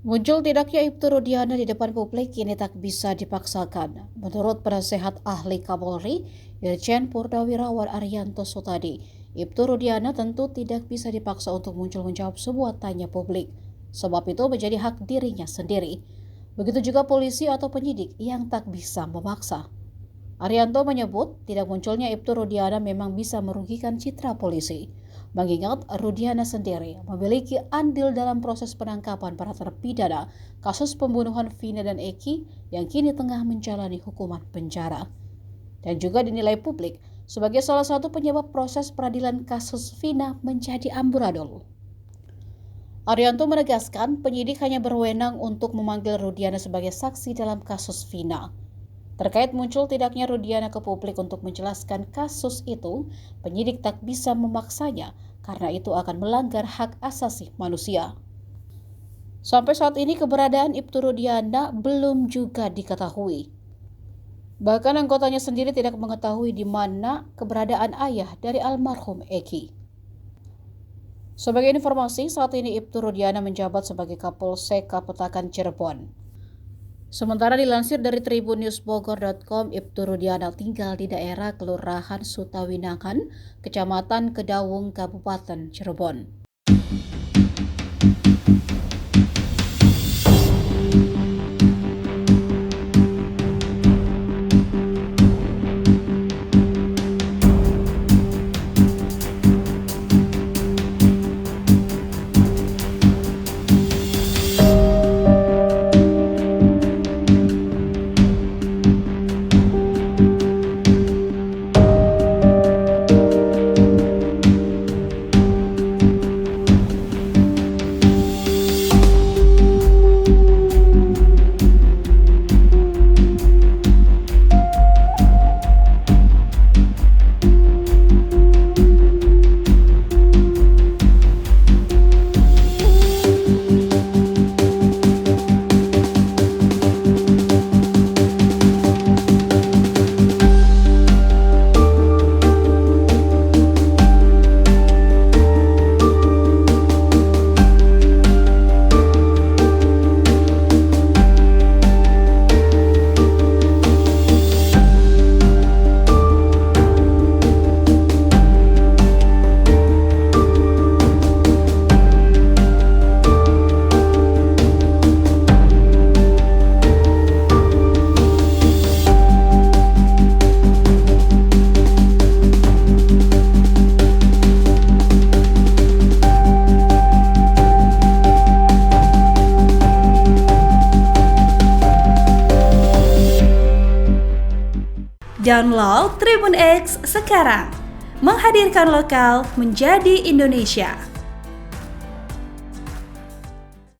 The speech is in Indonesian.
Muncul tidaknya Ibtu Rudiana di depan publik kini tak bisa dipaksakan. Menurut penasehat ahli Kapolri, Irjen Purnawirawan Arianto Sutadi, Ibtu Rudiana tentu tidak bisa dipaksa untuk muncul menjawab semua tanya publik. Sebab itu menjadi hak dirinya sendiri. Begitu juga polisi atau penyidik yang tak bisa memaksa. Arianto menyebut tidak munculnya Ibtu Rudiana memang bisa merugikan citra polisi. Mengingat Rudiana sendiri memiliki andil dalam proses penangkapan para terpidana kasus pembunuhan Vina dan Eki yang kini tengah menjalani hukuman penjara. Dan juga dinilai publik sebagai salah satu penyebab proses peradilan kasus Vina menjadi amburadul. Arianto menegaskan penyidik hanya berwenang untuk memanggil Rudiana sebagai saksi dalam kasus Vina. Terkait muncul tidaknya Rudiana ke publik untuk menjelaskan kasus itu, penyidik tak bisa memaksanya karena itu akan melanggar hak asasi manusia. Sampai saat ini keberadaan Ibtu Rudiana belum juga diketahui. Bahkan anggotanya sendiri tidak mengetahui di mana keberadaan ayah dari almarhum Eki. Sebagai informasi, saat ini Ibtu Rudiana menjabat sebagai Kapolsek Kapetakan Cirebon. Sementara dilansir dari tribunnews.bogor.com, Ibtu Rudiana tinggal di daerah Kelurahan Sutawinangan, Kecamatan Kedawung, Kabupaten Cirebon. Download Tribun X sekarang, menghadirkan lokal menjadi Indonesia.